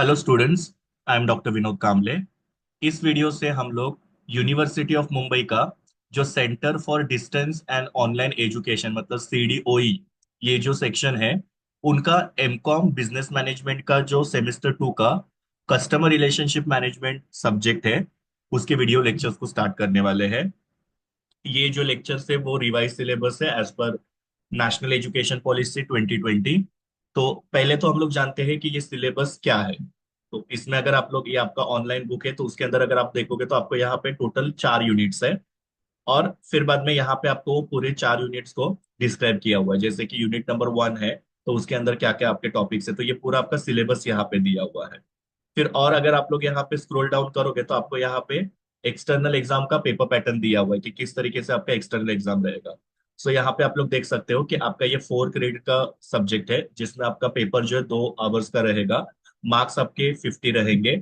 Hello students. I am doctor Vinod Kamle. इस video से हम लोग यूनिवर्सिटी ऑफ मुंबई का जो centre for distance and online education मतलब सीडीओई, ये जो सेक्शन है उनका एमकॉम बिजनेस मैनेजमेंट का जो सेमेस्टर 2 का कस्टमर रिलेशनशिप मैनेजमेंट सब्जेक्ट है उसके वीडियो लेक्चर्स को स्टार्ट करने वाले हैं। ये जो लेक्चर्स है वो रिवाइज सिलेबस है एज पर नेशनल एजुकेशन पॉलिसी 2020। तो पहले तो हम लोग जानते हैं कि ये सिलेबस क्या है। तो इसमें अगर आप लोग, ये आपका ऑनलाइन बुक है तो उसके अंदर अगर आप देखोगे तो आपको यहाँ पे टोटल 4 यूनिट्स है। और फिर बाद में यहाँ पे आपको पूरे 4 यूनिट्स को डिस्क्राइब किया हुआ है, जैसे कि यूनिट नंबर 1 है तो उसके अंदर क्या क्या आपके टॉपिक्स है, तो ये पूरा आपका सिलेबस यहाँ पे दिया हुआ है। फिर और अगर आप लोग यहाँ पे स्क्रॉल डाउन करोगे तो आपको यहाँ पे एक्सटर्नल एग्जाम का पेपर पैटर्न दिया हुआ है कि किस तरीके से आपका एक्सटर्नल एग्जाम रहेगा। सो यहाँ पे आप लोग देख सकते हो कि आपका ये 4 क्रेडिट का सब्जेक्ट है जिसमें आपका पेपर जो है 2 आवर्स का रहेगा। मार्क्स आपके 50 रहेंगे।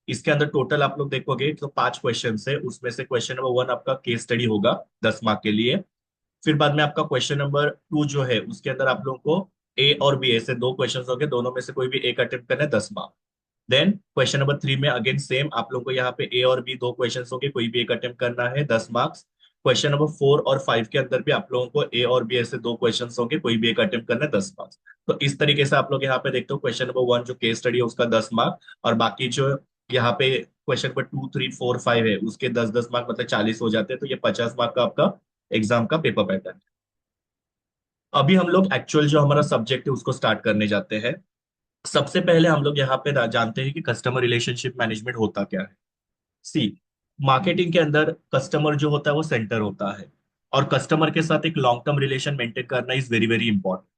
इसके अंदर टोटल आप लोग देखोगे तो 5 क्वेश्चन है, उसमें से क्वेश्चन नंबर 1 आपका केस स्टडी होगा 10 मार्क के लिए। फिर बाद में आपका क्वेश्चन नंबर 2 जो है उसके अंदर आप लोगों को ए और बी ऐसे 2 क्वेश्चन होंगे, दोनों में से कोई भी एक अटेम्प्ट करना है, 10 मार्क। देन क्वेश्चन नंबर 3 में अगेन सेम आप लोगों को यहाँ पे ए और बी 2 क्वेश्चन होंगे, कोई भी एक अटेम्प्ट करना है, 10 मार्क्स। क्वेश्चन नंबर 4 और 5 के अंदर भी आप लोगों को ए और बी ऐसे 2 क्वेश्चन होंगे, कोई भी एक अटेम्प्ट करना है, 10 मार्क्स। तो इस तरीके से आप लोग यहाँ पे देखते हो क्वेश्चन नंबर 1 जो केस स्टडी है उसका 10 मार्क, और बाकी जो यहाँ पे क्वेश्चन नंबर 2, 3, 4, 5 है उसके 10-10 मार्क मतलब 40 हो जाते हैं। तो ये 50 मार्क का आपका एग्जाम का पेपर पैटर्न है। अभी हम लोग एक्चुअल जो हमारा सब्जेक्ट है उसको स्टार्ट करने जाते हैं। सबसे पहले हम लोग यहाँ पे जानते हैं कि कस्टमर रिलेशनशिप मैनेजमेंट होता क्या है। सी, मार्केटिंग के अंदर कस्टमर जो होता है वो सेंटर होता है, और कस्टमर के साथ एक लॉन्ग टर्म रिलेशन मेंटेन करना इज वेरी वेरी इंपॉर्टेंट।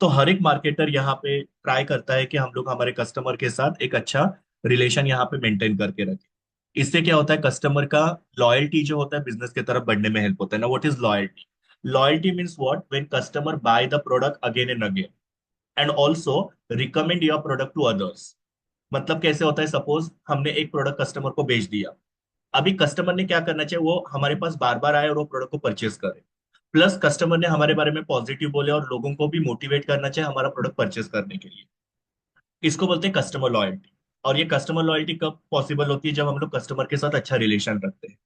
तो हर एक मार्केटर यहाँ पे ट्राई करता है कि हम लोग हमारे कस्टमर के साथ एक अच्छा रिलेशन यहाँ पे मेंटेन करके रखें। इससे क्या होता है, कस्टमर का लॉयल्टी जो होता है बिजनेस की तरफ बढ़ने में हेल्प होता है ना। What is loyalty? Loyalty means what, when customer buy the product again and again and also recommend your product to others. मतलब कैसे होता है, सपोज हमने एक प्रोडक्ट कस्टमर को बेच दिया। अभी कस्टमर ने क्या करना चाहिए, वो हमारे पास बार बार आए और वो प्रोडक्ट को परचेज करे। प्लस कस्टमर ने हमारे बारे में पॉजिटिव बोले और लोगों को भी मोटिवेट करना चाहिए हमारा प्रोडक्ट परचेज करने के लिए। इसको बोलते हैं कस्टमर लॉयल्टी। और ये कस्टमर लॉयल्टी कब पॉसिबल होती है, जब हम लोग कस्टमर के साथ अच्छा रिलेशन रखते हैं।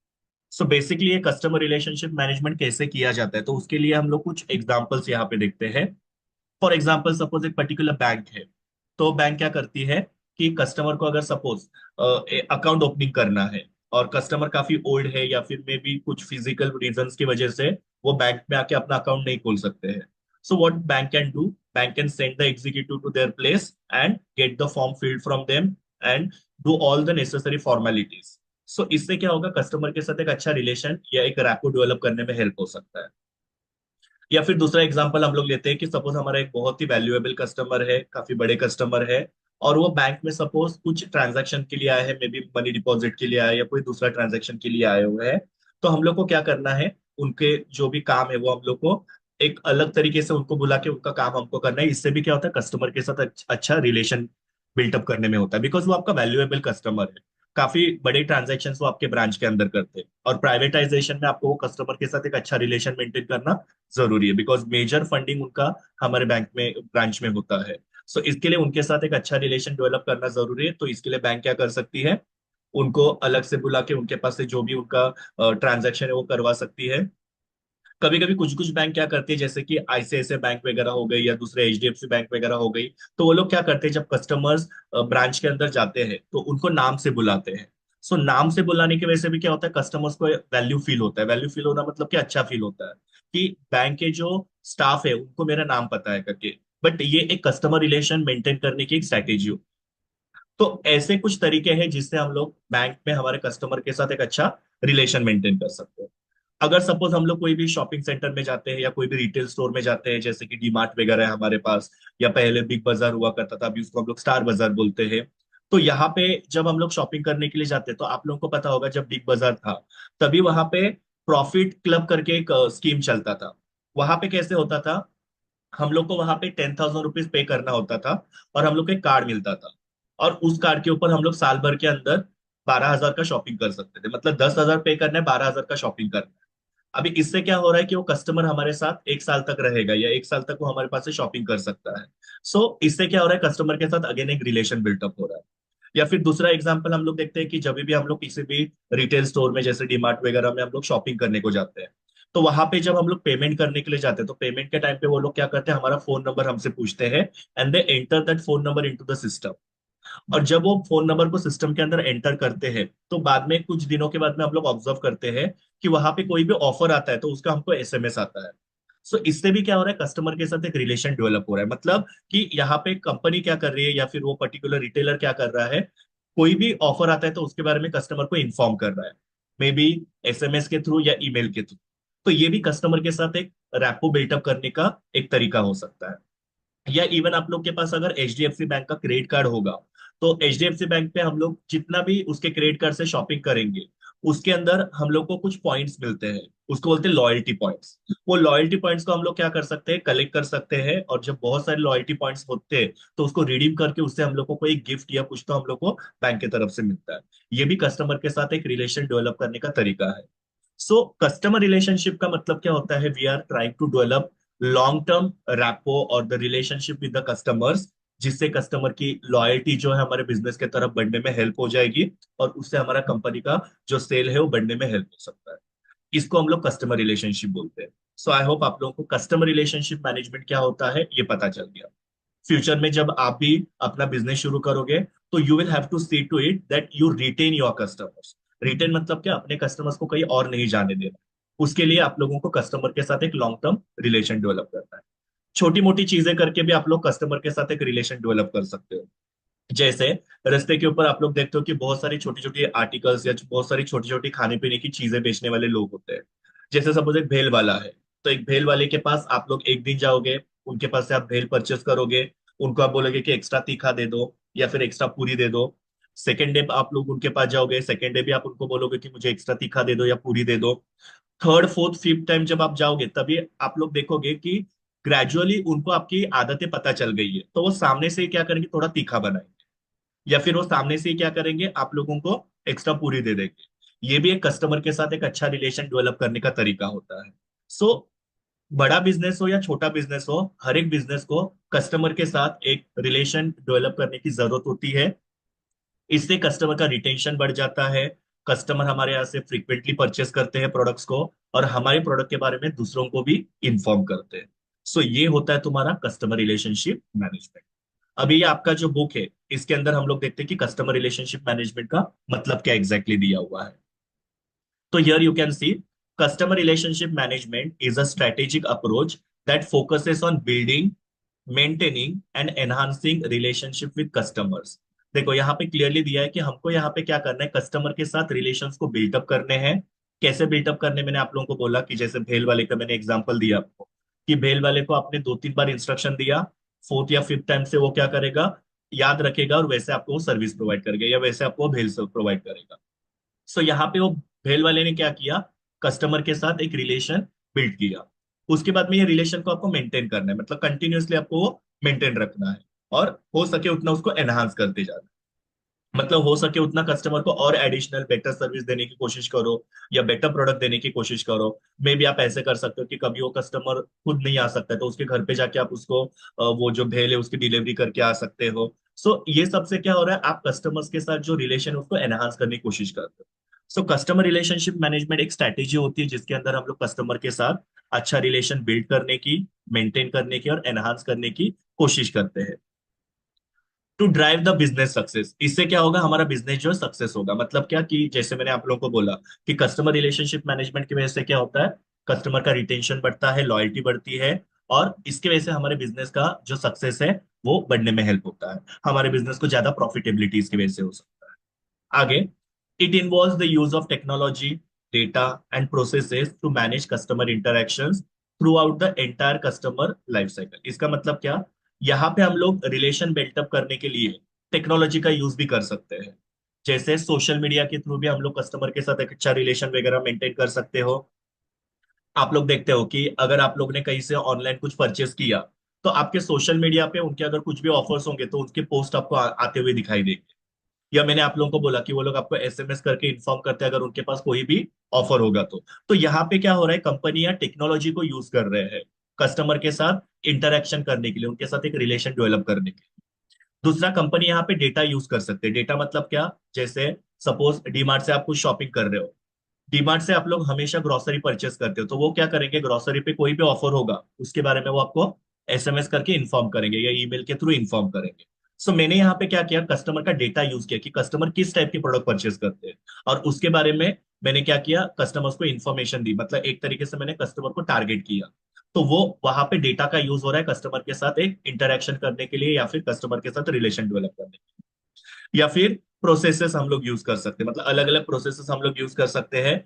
सो बेसिकली ये कस्टमर रिलेशनशिप मैनेजमेंट कैसे किया जाता है, तो उसके लिए हम लोग कुछ एग्जांपल्स यहाँ पे देखते हैं। फॉर एग्जाम्पल सपोज एक पर्टिकुलर बैंक है। तो बैंक क्या करती है कि कस्टमर को अगर सपोज अकाउंट ओपनिंग करना है और कस्टमर काफी ओल्ड है या फिर मे बी कुछ फिजिकल रीजंस की वजह से वो बैंक में आके अपना अकाउंट नहीं खोल सकते हैं। So what bank can do, bank can send the executive to their place and get the form filled from them and do all the necessary formalities. So इससे क्या होगा, कस्टमर के साथ एक अच्छा रिलेशन या एक रैपो डेवलप करने में हेल्प हो सकता है। या फिर दूसरा एग्जांपल हम लोग लेते हैं कि सपोज हमारा एक बहुत ही वैल्यूएबल कस्टमर है, काफी बड़े कस्टमर है, और वो बैंक में सपोज कुछ ट्रांजैक्शन के लिए आए हैं, मे बी मनी डिपॉजिट के लिए आए या कोई दूसरा ट्रांजैक्शन के लिए आए हुए हैं। तो हम लोग को क्या करना है, उनके जो भी काम है वो हम लोग को एक अलग तरीके से उनको बुला के उनका काम हमको करना है। इससे भी क्या होता है, कस्टमर के साथ अच्छा रिलेशन बिल्टअप करने में होता है, बिकॉज वो आपका वैल्यूएबल कस्टमर है। काफी बड़े ट्रांजैक्शन वो आपके ब्रांच के अंदर करते हैं, और प्राइवेटाइजेशन में आपको वो कस्टमर के साथ एक अच्छा रिलेशन मेंटेन करना जरूरी है, बिकॉज मेजर फंडिंग उनका हमारे बैंक में ब्रांच में होता है। सो इसके लिए उनके साथ एक अच्छा रिलेशन डेवलप करना जरूरी है। तो इसके लिए बैंक क्या कर सकती है, उनको अलग से बुला के उनके पास से जो भी उनका ट्रांजैक्शन है वो करवा सकती है। कभी कभी कुछ कुछ बैंक क्या करती है, जैसे कि आईसीआईसीआई बैंक वगैरह हो गई या दूसरे एचडीएफसी बैंक वगैरह हो गई, तो वो लोग क्या करते हैं, जब कस्टमर्स ब्रांच के अंदर जाते हैं तो उनको नाम से बुलाते हैं। सो नाम से बुलाने की वजह से भी क्या होता है, कस्टमर्स को वैल्यू फील होता है। वैल्यू फील होना मतलब कि अच्छा फील होता है कि बैंक के जो स्टाफ है उनको मेरा नाम पता है करके। बट ये एक कस्टमर रिलेशन मेंटेन करने की एक स्ट्रैटेजी हो। तो ऐसे कुछ तरीके हैं जिससे हम लोग बैंक में हमारे कस्टमर के साथ एक अच्छा रिलेशन मेंटेन कर सकते हैं। अगर सपोज हम लोग कोई भी शॉपिंग सेंटर में जाते हैं या कोई भी रिटेल स्टोर में जाते हैं, जैसे कि डीमार्ट वगैरह है हमारे पास, या पहले बिग बाजार हुआ करता था, अभी उसको हम लोग स्टार बाजार बोलते हैं। तो यहाँ पे जब हम लोग शॉपिंग करने के लिए जाते हैं तो आप लोगों को पता होगा, जब बिग बाजार था तभी वहां पे प्रॉफिट क्लब करके एक स्कीम चलता था। वहां पे कैसे होता था, हम लोग को वहां पे 10,000 रुपीज पे करना होता था और हम लोग को एक कार्ड मिलता था। और उस कार्ड के ऊपर हम लोग साल भर के अंदर 12,000 का शॉपिंग कर सकते थे, मतलब 10,000 पे करना है, 12,000 का शॉपिंग करना है। अभी इससे क्या हो रहा है कि वो कस्टमर हमारे साथ 1 साल तक रहेगा, या 1 साल तक वो हमारे पास से शॉपिंग कर सकता है। सो इससे क्या हो रहा है, कस्टमर के साथ अगेन एक रिलेशन बिल्टअप हो रहा है। या फिर दूसरा एग्जांपल हम लोग देखते हैं कि जब भी हम लोग किसी भी रिटेल स्टोर में जैसे डीमार्ट वगैरह में हम लोग शॉपिंग करने को जाते हैं, तो वहां पे जब हम लोग पेमेंट करने के लिए जाते हैं तो पेमेंट के टाइम पे वो लोग क्या करते हैं, हमारा फोन नंबर हमसे पूछते हैं, and they enter that phone number into the system. और जब वो फोन नंबर को सिस्टम के अंदर एंटर करते हैं तो बाद में कुछ दिनों के बाद में हम लोग ऑब्जर्व करते हैं कि वहां पे कोई भी ऑफर आता है तो उसका हमको एसएमएस आता है। सो इससे भी क्या हो रहा है, कस्टमर के साथ एक रिलेशन डेवलप हो रहा है। मतलब कि यहाँ पे कंपनी क्या कर रही है या फिर वो पर्टिकुलर रिटेलर क्या कर रहा है, कोई भी ऑफर आता है तो उसके बारे में कस्टमर को इन्फॉर्म कर रहा है, मे बी एसएमएस के थ्रू या ईमेल के थ्रू। तो ये भी कस्टमर के साथ एक रैपो बिल्टअप करने का एक तरीका हो सकता है। या इवन आप लोग के पास अगर एचडीएफसी बैंक का क्रेडिट कार्ड होगा, तो एचडीएफसी बैंक पे हम लोग जितना भी उसके क्रेडिट कार्ड से शॉपिंग करेंगे, उसके अंदर हम लोग को कुछ पॉइंट्स मिलते हैं, उसको बोलते हैं लॉयल्टी पॉइंट्स। वो लॉयल्टी पॉइंट्स को हम लोग क्या कर सकते हैं, कलेक्ट कर सकते हैं, और जब बहुत सारे लॉयल्टी पॉइंट्स होते हैं तो उसको रिडीम करके उससे हम लोग को कोई गिफ्ट या कुछ तो हम लोग को बैंक की तरफ से मिलता है। ये भी कस्टमर के साथ एक रिलेशन डेवलप करने का तरीका है। सो कस्टमर रिलेशनशिप का मतलब क्या होता है, we are trying to develop long term rapport और the relationship with the customers, जिससे कस्टमर की लॉयल्टी जो है हमारे बिजनेस के तरफ बढ़ने में हेल्प हो जाएगी, और उससे हमारा कंपनी का जो सेल है वो बढ़ने में हेल्प हो सकता है। इसको हम लोग कस्टमर रिलेशनशिप बोलते हैं। सो आई होप आप लोगों को कस्टमर रिलेशनशिप मैनेजमेंट क्या होता है ये पता चल गया। फ्यूचर में जब आप भी अपना बिजनेस शुरू करोगे तो you will have to see to it that you retain your customers. Retain मतलब क्या, अपने कस्टमर्स को कहीं और नहीं जाने देना। उसके लिए आप लोगों को कस्टमर के साथ एक लॉन्ग टर्म रिलेशन डेवलप करना है। छोटी मोटी चीजें करके भी आप लोग कस्टमर के साथ एक रिलेशन डेवलप कर सकते हो। जैसे रास्ते के ऊपर आप लोग देखते हो कि बहुत सारी छोटी छोटी आर्टिकल्स या बहुत सारी छोटी छोटी खाने पीने की चीजें बेचने वाले लोग होते हैं। जैसे सपोज एक भेल वाला है, तो एक भेल वाले के पास आप लोग एक दिन जाओगे, उनके पास से आप भेल परचेस करोगे, उनको आप बोलोगे कि एक्स्ट्रा तीखा दे दो या फिर एक्स्ट्रा पूरी दे दो। सेकेंड डे आप लोग उनके पास जाओगे, सेकेंड डे भी आप उनको बोलोगे कि मुझे एक्स्ट्रा तीखा दे दो या पूरी दे दो। थर्ड फोर्थ फिफ्थ टाइम जब आप जाओगे तभी आप लोग देखोगे कि ग्रेजुअली उनको आपकी आदतें पता चल गई है, तो वो सामने से क्या करेंगे, थोड़ा तीखा बनाएंगे, या फिर वो सामने से ही क्या करेंगे, आप लोगों को एक्स्ट्रा पूरी दे देंगे। ये भी एक कस्टमर के साथ एक अच्छा रिलेशन डेवलप करने का तरीका होता है। सो बड़ा बिजनेस हो या छोटा बिजनेस हो, हर एक बिजनेस को कस्टमर के साथ एक रिलेशन डेवलप करने की जरूरत होती है। इससे कस्टमर का रिटेंशन बढ़ जाता है, कस्टमर हमारे यहाँ से फ्रीक्वेंटली परचेस करते हैं प्रोडक्ट्स को, और हमारे प्रोडक्ट के बारे में दूसरों को भी इन्फॉर्म करते हैं। सो ये होता है तुम्हारा कस्टमर रिलेशनशिप मैनेजमेंट। अभी ये आपका जो बुक है, इसके अंदर हम लोग देखते हैं कि कस्टमर रिलेशनशिप मैनेजमेंट का मतलब क्या एग्जैक्टली दिया हुआ है। तो here you can see, customer relationship management is a strategic approach that focuses on building, maintaining and enhancing relationship with customers। देखो यहाँ पे क्लियरली दिया है कि हमको यहाँ पे क्या करना है, कस्टमर के साथ रिलेशंस को बिल्टअप करने हैं। कैसे बिल्टअप करने, मैंने आप लोगों को बोला कि जैसे भेल वाले का मैंने एग्जांपल दिया आपको, कि भेल वाले को आपने 2-3 बार इंस्ट्रक्शन दिया, फोर्थ या फिफ्थ टाइम से वो क्या करेगा, याद रखेगा, और वैसे आपको वो सर्विस प्रोवाइड करेगा या वैसे आपको भेल प्रोवाइड करेगा। सो यहाँ पे वो भेल वाले ने क्या किया, कस्टमर के साथ एक रिलेशन बिल्ड किया। उसके बाद में ये रिलेशन को आपको मेंटेन करना है, मतलब कंटिन्यूअसली आपको वो मेंटेन रखना है, और हो सके उतना उसको एनहांस करते जाना है। मतलब हो सके उतना कस्टमर को और एडिशनल बेटर सर्विस देने की कोशिश करो, या बेटर प्रोडक्ट देने की कोशिश करो। मे भी आप ऐसे कर सकते हो कि कभी वो कस्टमर खुद नहीं आ सकता है तो उसके घर पे जाके आप उसको वो जो भेल है उसकी डिलीवरी करके आ सकते हो। सो ये सबसे क्या हो रहा है, आप कस्टमर्स के साथ जो रिलेशन है उसको एनहांस करने की कोशिश करते हो। सो कस्टमर रिलेशनशिप मैनेजमेंट एक स्ट्रैटेजी होती है जिसके अंदर हम लोग कस्टमर के साथ अच्छा रिलेशन बिल्ड करने की, मेंटेन करने की और एनहांस करने की कोशिश करते हैं, to drive the business success. इससे क्या होगा, हमारा बिजनेस जो है सक्सेस होगा। मतलब क्या, कि जैसे मैंने आप लोगों को बोला कि कस्टमर रिलेशनशिप मैनेजमेंट की वजह से क्या होता है, कस्टमर का रिटेंशन बढ़ता है, लॉयल्टी बढ़ती है, और इसके वजह से हमारे बिजनेस का जो सक्सेस है वो बढ़ने में हेल्प होता है। हमारे बिजनेस को ज्यादा प्रॉफिटेबिलिटी इसकी वजह से हो सकता है। आगे, it involves the use of technology, data and processes to manage customer interactions throughout the entire customer life cycle. इसका मतलब क्या, यहाँ पे हम लोग रिलेशन बिल्टअप करने के लिए टेक्नोलॉजी का यूज भी कर सकते हैं। जैसे सोशल मीडिया के थ्रू भी हम लोग कस्टमर के साथ एक अच्छा रिलेशन वगैरह मेंटेन कर सकते हो। आप लोग देखते हो कि अगर आप लोग ने कहीं से ऑनलाइन कुछ परचेस किया, तो आपके सोशल मीडिया पे उनके अगर कुछ भी ऑफर्स होंगे तो उनके पोस्ट आपको आते हुए दिखाई देंगे। या मैंने आप लोगों को बोला कि वो लोग आपको एसएमएस करके इन्फॉर्म करते हैं अगर उनके पास कोई भी ऑफर होगा तो यहाँ पे क्या हो रहा है, कंपनियां टेक्नोलॉजी को यूज कर रहे हैं कस्टमर के साथ इंटरेक्शन करने के लिए, उनके साथ एक रिलेशन डेवलप करने के लिए। दूसरा, कंपनी यहाँ पे डेटा यूज कर सकते हैं। डेटा मतलब क्या? जैसे सपोज डीमार्ट से आप कुछ शॉपिंग कर रहे हो, डीमार्ट से आप लोग हमेशा ग्रोसरी परचेस करते हो, तो वो क्या करेंगे, ग्रोसरी पे कोई भी ऑफर होगा उसके बारे में वो आपको एसएमएस करके इन्फॉर्म करेंगे या ईमेल के थ्रू इन्फॉर्म करेंगे। सो मैंने यहाँ पे क्या किया, कस्टमर का डेटा यूज किया कि कस्टमर किस टाइप के प्रोडक्ट परचेस करते हैं, और उसके बारे में मैंने क्या किया, कस्टमर्स को इन्फॉर्मेशन दी। मतलब एक तरीके से मैंने कस्टमर को टारगेट किया। तो वो वहां पे डेटा का यूज हो रहा है कस्टमर के साथ एक इंटरेक्शन करने के लिए, या फिर कस्टमर के साथ रिलेशन डेवलप करने के लिए। या फिर प्रोसेसेस हम लोग यूज कर सकते हैं, मतलब अलग अलग प्रोसेसेस हम लोग यूज कर सकते हैं।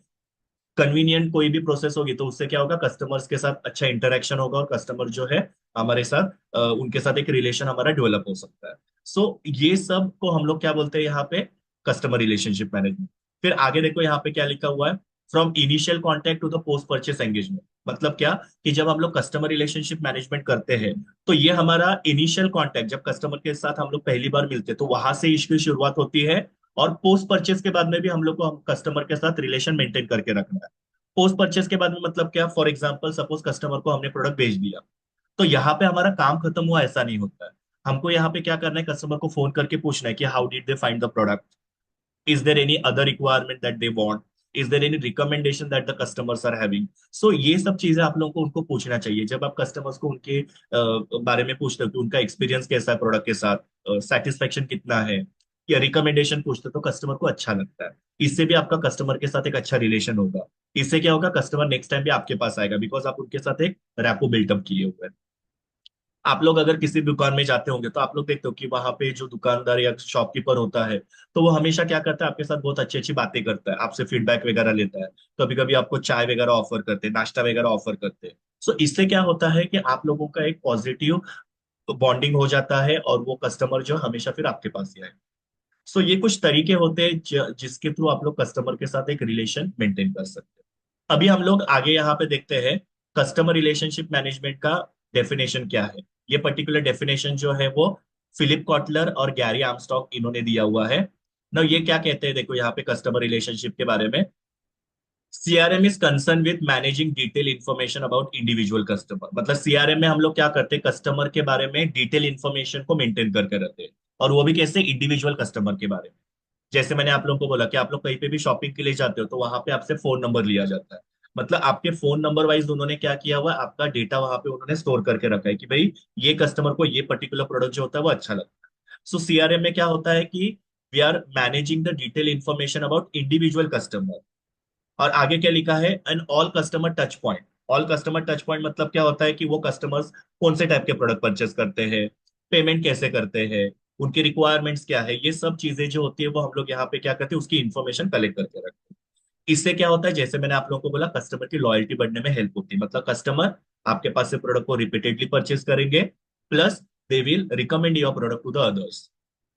कन्वीनियंट कोई भी प्रोसेस होगी तो उससे क्या होगा, कस्टमर्स के साथ अच्छा इंटरेक्शन होगा, और कस्टमर जो है हमारे साथ उनके साथ एक रिलेशन हमारा डेवलप हो सकता है। सो ये सब को हम लोग क्या बोलते हैं यहाँ पे, कस्टमर रिलेशनशिप मैनेजमेंट। फिर आगे देखो यहाँ पे क्या लिखा हुआ है, from initial contact to the post purchase engagement. मतलब क्या, कि जब हम लोग कस्टमर रिलेशनशिप मैनेजमेंट करते हैं, तो ये हमारा इनिशियल कॉन्टेक्ट, जब कस्टमर के साथ हम लोग पहली बार मिलते हैं तो वहां से इसकी शुरुआत होती है। और पोस्ट परचेस के बाद में भी हम लोग को कस्टमर के साथ रिलेशन मेंटेन करके रखना है। पोस्ट परचेस के बाद में मतलब क्या, फॉर एग्जांपल सपोज कस्टमर को हमने प्रोडक्ट भेज दिया, तो यहाँ पे हमारा काम खत्म हुआ ऐसा नहीं होता है। हमको यहाँ पे क्या करना है, कस्टमर को फोन करके पूछना है कि how did they find the product, is there any other requirement that they want, is there any recommendation that the customers are having. So ये सब चीजें आप लोगों को उनको पूछना चाहिए जब आप कस्टमर्स को उनके बारे में पूछते हो कि उनका एक्सपीरियंस कैसा है प्रोडक्ट के साथ, सेटिस्फेक्शन कितना है, या रिकमेंडेशन पूछते हो तो कस्टमर को अच्छा लगता है। इससे भी आपका कस्टमर के साथ एक अच्छा रिलेशन होगा। इससे क्या होगा, कस्टमर नेक्स्ट टाइम भी आपके पास आएगा, बिकॉज आप उनके साथ एक रैपो बिल्टअप किए हुए हैं। आप लोग अगर किसी दुकान में जाते होंगे तो आप लोग देखते हो कि वहां पे जो दुकानदार या शॉपकीपर होता है, तो वो हमेशा क्या करता है, आपके साथ बहुत अच्छी अच्छी बातें करता है, आपसे फीडबैक वगैरह लेता है। कभी कभी आपको चाय वगैरह ऑफर करते हैं, नाश्ता वगैरह ऑफर करते हैं। सो इससे क्या होता है कि आप लोगों का एक पॉजिटिव बॉन्डिंग हो जाता है, और वो कस्टमर जो हमेशा फिर आपके पास ही आए। सो ये कुछ तरीके होते हैं जिसके थ्रू आप लोग कस्टमर के साथ एक रिलेशन मेंटेन कर सकते हैं। अभी हम लोग आगे यहाँ पे देखते हैं कस्टमर रिलेशनशिप मैनेजमेंट का डेफिनेशन क्या है। ये पर्टिकुलर डेफिनेशन जो है वो फिलिप कॉटलर और गैरी आर्मस्ट्रॉन्ग इन्होंने दिया हुआ है ना। ये क्या कहते हैं, देखो यहाँ पे कस्टमर रिलेशनशिप के बारे में, CRM is concern with managing detail information about individual customer. मतलब सीआरएम में हम लोग क्या करते हैं, कस्टमर के बारे में डिटेल इंफॉर्मेशन को मेंटेन करके रखते हैं। और वो भी कैसे, इंडिविजुअल कस्टमर के बारे में। जैसे मैंने आप लोगों को बोला कि आप लोग कहीं पे भी शॉपिंग के लिए जाते हो तो वहां पे आपसे फोन नंबर लिया जाता है। मतलब आपके फोन नंबर वाइज उन्होंने क्या किया हुआ है, आपका डेटा वहां पे उन्होंने स्टोर करके रखा है कि भाई ये कस्टमर को ये पर्टिकुलर प्रोडक्ट जो होता है वो अच्छा लगता है। सो सीआरएम में क्या होता है कि we are managing the detail information about individual customer. और आगे क्या लिखा है, an all customer touch point. All customer touch point मतलब क्या होता है कि वो कस्टमर्स कौन से टाइप के प्रोडक्ट परचेस करते हैं, पेमेंट कैसे करते हैं, उनकी रिक्वायरमेंट्स क्या है, ये सब चीजें जो होती है वो हम लोग यहाँ पे क्या करते हैं, उसकी इन्फॉर्मेशन कलेक्ट करके रखते हैं। इससे क्या होता है, जैसे मैंने आप लोगों को बोला, कस्टमर की लॉयल्टी बढ़ने में हेल्प होती है। मतलब कस्टमर आपके पास से प्रोडक्ट को रिपीटेडली परचेस करेंगे, plus they will recommend your product to the others.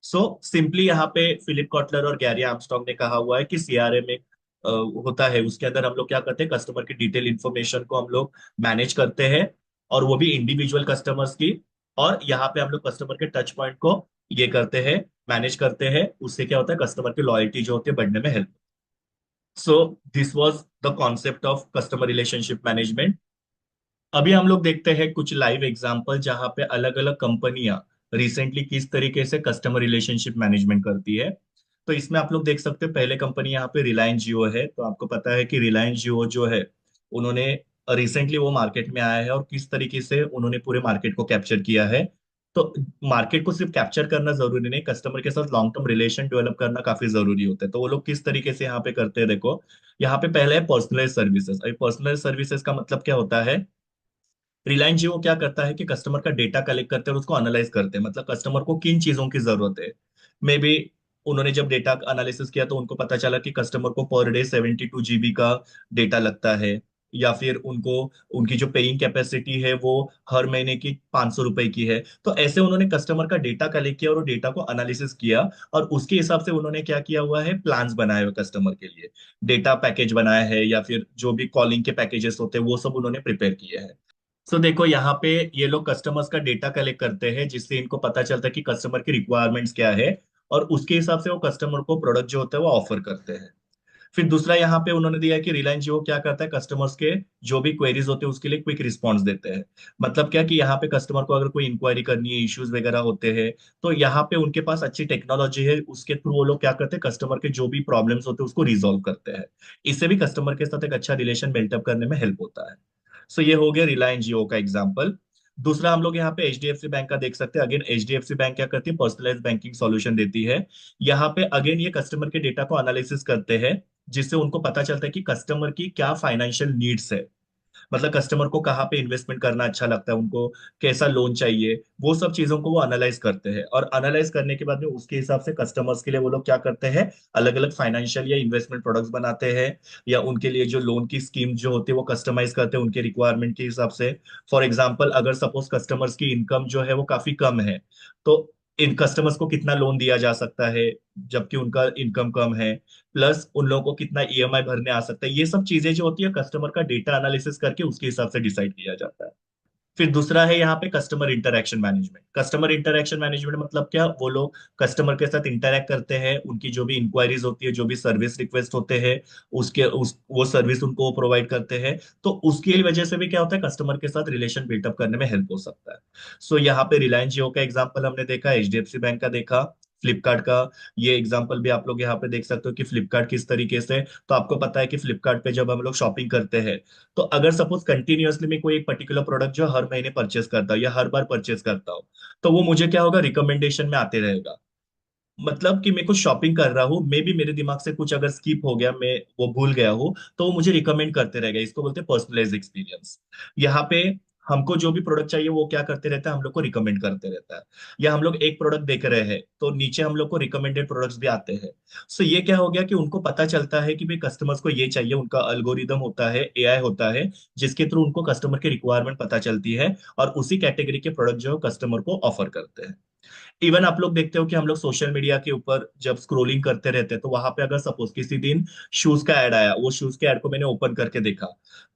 So simply यहाँ पे फिलिप कॉटलर और गैरी आर्मस्ट्रॉन्ग ने कहा हुआ है कि सीआरएम एक होता है, उसके अंदर हम लोग क्या करते हैं, कस्टमर की डिटेल इंफॉर्मेशन को हम लोग मैनेज करते हैं, और वो भी इंडिविजुअल कस्टमर्स की। और यहाँ पे हम लोग कस्टमर के टच पॉइंट को ये करते हैं, मैनेज करते हैं। उससे क्या होता है, कस्टमर की लॉयल्टी जो होती है बढ़ने में help. So this was the concept of customer relationship management. अभी हम लोग देखते हैं कुछ लाइव एग्जांपल जहां पे अलग अलग कंपनियां रिसेंटली किस तरीके से कस्टमर रिलेशनशिप मैनेजमेंट करती है। तो इसमें आप लोग देख सकते हो, पहले कंपनी यहाँ पे रिलायंस जियो है। तो आपको पता है कि रिलायंस जियो जो है, उन्होंने रिसेंटली वो मार्केट में आया है, और किस तरीके से उन्होंने पूरे मार्केट को कैप्चर किया है। तो मार्केट को सिर्फ कैप्चर करना जरूरी नहीं, कस्टमर के साथ लॉन्ग टर्म रिलेशन डेवलप करना काफी जरूरी होता है। तो वो लोग किस तरीके से यहाँ पे करते हैं, देखो यहाँ पे पहले है पर्सनलाइज सर्विसेज। अभी पर्सनलाइज सर्विसेज का मतलब क्या होता है, रिलायंस जियो क्या करता है कि कस्टमर का डेटा कलेक्ट करते हैं और उसको एनालाइज करते हैं। मतलब कस्टमर को किन चीजों की जरूरत है। मे बी उन्होंने जब डेटा एनालिसिस किया तो उनको पता चला कि कस्टमर को पर डे 72 GB का डेटा लगता है, या फिर उनको उनकी जो पेइंग कैपेसिटी है वो हर महीने की 500 रुपए की है। तो ऐसे उन्होंने कस्टमर का डेटा कलेक्ट किया और डेटा को एनालिसिस किया, और उसके हिसाब से उन्होंने क्या किया हुआ है, प्लान्स बनाए हुए कस्टमर के लिए, डेटा पैकेज बनाया है, या फिर जो भी कॉलिंग के पैकेजेस होते हैं वो सब उन्होंने प्रिपेयर किए हैं। सो देखो यहाँ पे ये लोग कस्टमर्स का डेटा कलेक्ट करते हैं, जिससे इनको पता चलता है कि कस्टमर की रिक्वायरमेंट्स क्या है, और उसके हिसाब से वो कस्टमर को प्रोडक्ट जो होता है वो ऑफर करते हैं। फिर दूसरा यहाँ पे उन्होंने दिया है कि रिलायंस जियो क्या करता है, कस्टमर्स के जो भी क्वेरीज होते हैं उसके लिए क्विक रिस्पॉन्स देते हैं। मतलब क्या कि यहाँ पे कस्टमर को अगर कोई इंक्वायरी करनी है, इश्यूज वगैरह होते हैं, तो यहाँ पे उनके पास अच्छी टेक्नोलॉजी है, उसके थ्रू वो लोग क्या करते हैं, कस्टमर के जो भी प्रॉब्लम्स होते हैं उसको रिजॉल्व करते हैं। इससे भी कस्टमर के साथ एक अच्छा रिलेशन बिल्टअप करने में हेल्प होता है। सो ये हो गया रिलायंस जियो का एग्जाम्पल। दूसरा हम लोग यहाँ पे एचडीएफसी बैंक का देख सकते हैं। अगेन एचडीएफसी बैंक क्या करती है, पर्सनलाइज बैंकिंग सॉल्यूशन देती है। यहाँ पे अगेन ये कस्टमर के डेटा को एनालिसिस करते हैं, जिससे उनको पता चलता है कि कस्टमर की क्या फाइनेंशियल नीड्स है। मतलब कस्टमर को कहाँ पे इन्वेस्टमेंट करना अच्छा लगता है, उनको कैसा लोन चाहिए, वो सब चीजों को वो एनालाइज करते हैं। और एनालाइज करने के बाद में उसके हिसाब से कस्टमर्स के लिए वो लोग क्या करते हैं, अलग अलग फाइनेंशियल या इन्वेस्टमेंट प्रोडक्ट्स बनाते हैं, या उनके लिए जो लोन की स्कीम जो होती है वो कस्टमाइज करते हैं उनके रिक्वायरमेंट के हिसाब से। फॉर एग्जाम्पल अगर सपोज कस्टमर्स की इनकम जो है वो काफी कम है, तो इन कस्टमर्स को कितना लोन दिया जा सकता है जबकि उनका इनकम कम है, प्लस उन लोगों को कितना ईएमआई भरने आ सकता है, ये सब चीजें जो होती है कस्टमर का डेटा एनालिसिस करके उसके हिसाब से डिसाइड किया जाता है। फिर दूसरा है यहाँ पे customer interaction management. Customer interaction management मतलब क्या, वो लोग कस्टमर के साथ इंटरेक्ट करते हैं, उनकी जो भी इंक्वायरीज होती है, जो भी सर्विस रिक्वेस्ट होते हैं, उसके उस वो सर्विस उनको प्रोवाइड करते हैं। तो उसकी वजह से भी क्या होता है, कस्टमर के साथ रिलेशन बिल्टअप करने में हेल्प हो सकता है। सो यहाँ पे रिलायंस जियो का एग्जाम्पल हमने देखा, एचडीएफसी बैंक का देखा, फ्लिपकार्ट का ये एग्जाम्पल भी आप लोग यहाँ पे देख सकते हो कि फ्लिपकार्ट किस तरीके से। तो आपको पता है कि फ्लिपकार्ट पे जब हम लोग शॉपिंग करते हैं, तो अगर सपोज कंटिन्यूअसली मैं कोई एक पर्टिकुलर प्रोडक्ट जो हर महीने परचेस करता हूँ या हर बार परचेस करता हूँ, तो वो मुझे क्या होगा, रिकमेंडेशन में आते रहेगा। मतलब कि मैं कुछ शॉपिंग कर रहा हूँ, मे भी मेरे दिमाग से कुछ अगर स्किप हो गया, मैं वो भूल गया हूँ, तो वो मुझे रिकमेंड करते रहेगा। इसको बोलते हैं पर्सनलाइज एक्सपीरियंस। यहाँ पे हमको जो भी प्रोडक्ट चाहिए वो क्या करते रहता है, हम लोग को रिकमेंड करते रहता है। या हम लोग एक प्रोडक्ट देख रहे हैं तो नीचे हम लोग को रिकमेंडेड प्रोडक्ट्स भी आते हैं। सो ये क्या हो गया कि उनको पता चलता है कि भाई कस्टमर्स को ये चाहिए, उनका अल्गोरिदम होता है, एआई होता है, जिसके थ्रू उनको कस्टमर की रिक्वायरमेंट पता चलती है, और उसी कैटेगरी के प्रोडक्ट जो कस्टमर को ऑफर करते हैं। इवन आप लोग देखते हो कि हम लोग सोशल मीडिया के ऊपर जब स्क्रोलिंग करते रहते हैं, तो वहां पे अगर सपोज किसी दिन शूज का ऐड आया, वो शूज के ऐड को मैंने ओपन करके देखा,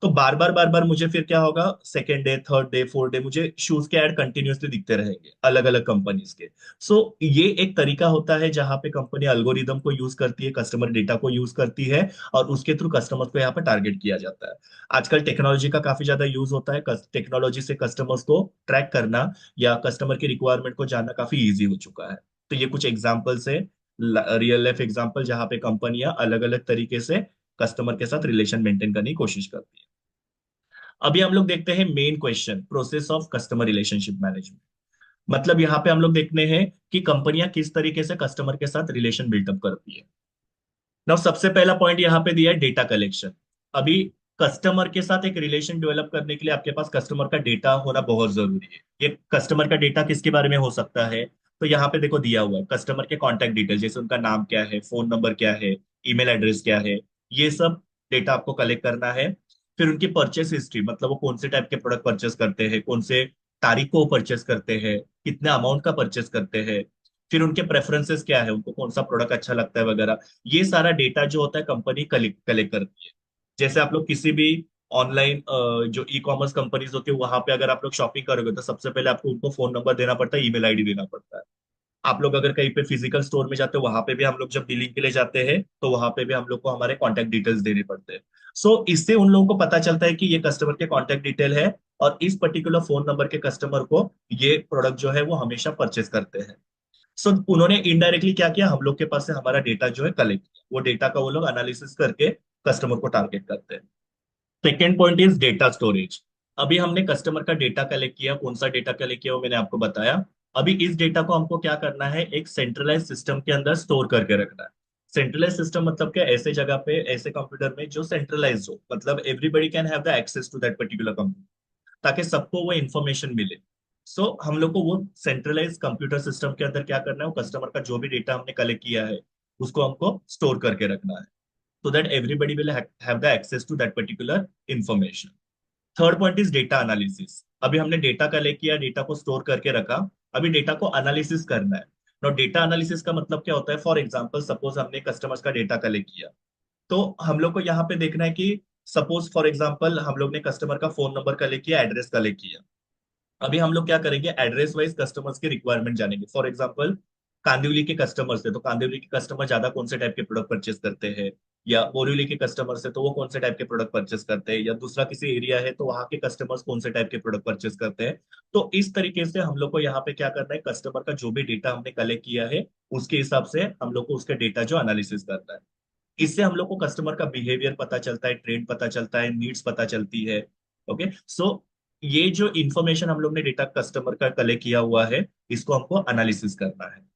तो बार बार मुझे फिर क्या होगा, second day, third day, fourth day मुझे शूज के ऐड कंटिन्यूअसली दिखते रहेंगे अलग अलग कंपनीज के। सो ये एक तरीका होता है जहां पे कंपनी अल्गोरिदम को यूज करती है, कस्टमर डेटा को यूज करती है, और उसके थ्रू कस्टमर को यहाँ पे टारगेट किया जाता है। आजकल टेक्नोलॉजी का काफी ज्यादा यूज होता है, टेक्नोलॉजी से कस्टमर्स को ट्रैक करना या कस्टमर की रिक्वायरमेंट को जानना काफी इजी हो चुका है। तो ये कुछ एग्जांपल्स है, रियल लाइफ एग्जांपल, जहां पे कंपनियां अलग अलग तरीके से कस्टमर के साथ रिलेशन मेंटेन करने की कोशिश करती है। अभी हम लोग देखते हैं main question, process of customer relationship management. मतलब यहाँ पे हम लोग देखने हैं कि कंपनियां किस तरीके से कस्टमर के साथ रिलेशन बिल्टअप करती है। नाउ सबसे पहला पॉइंट यहाँ पे दिया है डेटा कलेक्शन। अभी कस्टमर के साथ एक रिलेशन डेवलप करने के लिए आपके पास कस्टमर का डेटा होना बहुत जरूरी है। ये कस्टमर का डेटा किसके बारे में हो सकता है, तो यहाँ पे देखो दिया हुआ है कस्टमर के कॉन्टैक्ट डिटेल, जैसे उनका नाम क्या है, फोन नंबर क्या है, ईमेल एड्रेस क्या है, ये सब डेटा आपको कलेक्ट करना है। फिर उनकी परचेस हिस्ट्री, मतलब वो कौन से टाइप के प्रोडक्ट परचेस करते हैं, कौन से तारीख को परचेस करते हैं, कितने अमाउंट का परचेस करते हैं, फिर उनके प्रेफरेंसेस क्या है, उनको कौन सा प्रोडक्ट अच्छा लगता है वगैरह। ये सारा डेटा जो होता है कंपनी कलेक्ट कलेक्ट करती है। जैसे आप लोग किसी भी ऑनलाइन जो ई कॉमर्स कंपनीज होती है वहां पे अगर आप लोग शॉपिंग करोगे, तो सबसे पहले आपको उनको फोन नंबर देना पड़ता है, ईमेल आईडी देना पड़ता है। आप लोग अगर कहीं पे फिजिकल स्टोर में जाते हो, वहां पे भी हम लोग जब डीलिंग के लिए जाते हैं, तो वहां पे भी हम लोग को हमारे कॉन्टैक्ट डिटेल्स देने पड़ते हैं। सो इससे उन लोगों को पता चलता है कि ये कस्टमर के कॉन्टैक्ट डिटेल है, और इस पर्टिकुलर फोन नंबर के कस्टमर को ये प्रोडक्ट जो है वो हमेशा परचेस करते हैं। सो उन्होंने इनडायरेक्टली क्या किया, हम लोग के पास से हमारा डेटा जो है कलेक्ट किया, वो डेटा का वो लोग एनालिसिस करके कस्टमर को टारगेट करते हैं। Second point is data storage. अभी हमने कस्टमर का डेटा कलेक्ट किया, कौन सा डेटा कलेक्ट किया वो मैंने आपको बताया। अभी इस डेटा को हमको क्या करना है, एक सेंट्रलाइज सिस्टम के अंदर स्टोर करके रखना है। सेंट्रलाइज सिस्टम मतलब क्या, ऐसे जगह पे, ऐसे कंप्यूटर में जो सेंट्रलाइज हो, मतलब everybody can have the access to that particular computer, ताकि सबको वो इंफॉर्मेशन मिले। सो हम लोग को वो सेंट्रलाइज कंप्यूटर सिस्टम के अंदर क्या करना है, वो कस्टमर का जो भी डेटा हमने कलेक्ट किया है उसको हमको स्टोर करके रखना है, so that everybody will have the access to that particular information. Third point is data analysis. अभी हमने डेटा कलेक्ट किया, डेटा को स्टोर करके रखा, अभी डेटा को एनालिसिस करना है। नो डेटा एनालिसिस का मतलब क्या होता है, फॉर एग्जांपल सपोज हमने कस्टमर्स का डेटा कलेक्ट किया, तो हम लोग को यहाँ पे देखना है कि सपोज फॉर एग्जांपल हम लोग ने कस्टमर का फोन नंबर कलेक्ट किया, एड्रेस कलेक्ट किया। अभी हम लोग क्या करेंगे, एड्रेस वाइज कस्टमर्स की रिक्वायरमेंट जानेंगे। फॉर एग्जांपल कांदिवली के कस्टमर से, तो कांदिवली के कस्टमर ज्यादा कौन से टाइप के प्रोडक्ट परचेस करते हैं, या बोरिवली के कस्टमर से तो वो कौन से टाइप के प्रोडक्ट परचेस करते हैं, या दूसरा किसी एरिया है तो वहां के कस्टमर्स कौन से टाइप के प्रोडक्ट परचेस करते हैं। तो इस तरीके से हम लोग को यहाँ पे क्या करना है, कस्टमर का जो भी डेटा हमने कलेक्ट किया है उसके हिसाब से हम लोग को उसके डेटा जो एनालिसिस करना है। इससे हम लोग को कस्टमर का बिहेवियर पता चलता है, ट्रेंड पता चलता है, नीड्स पता चलती है। ओके, सो ये जो इंफॉर्मेशन हम लोग ने डेटा कस्टमर का कलेक्ट किया हुआ है, इसको हमको एनालिसिस करना है।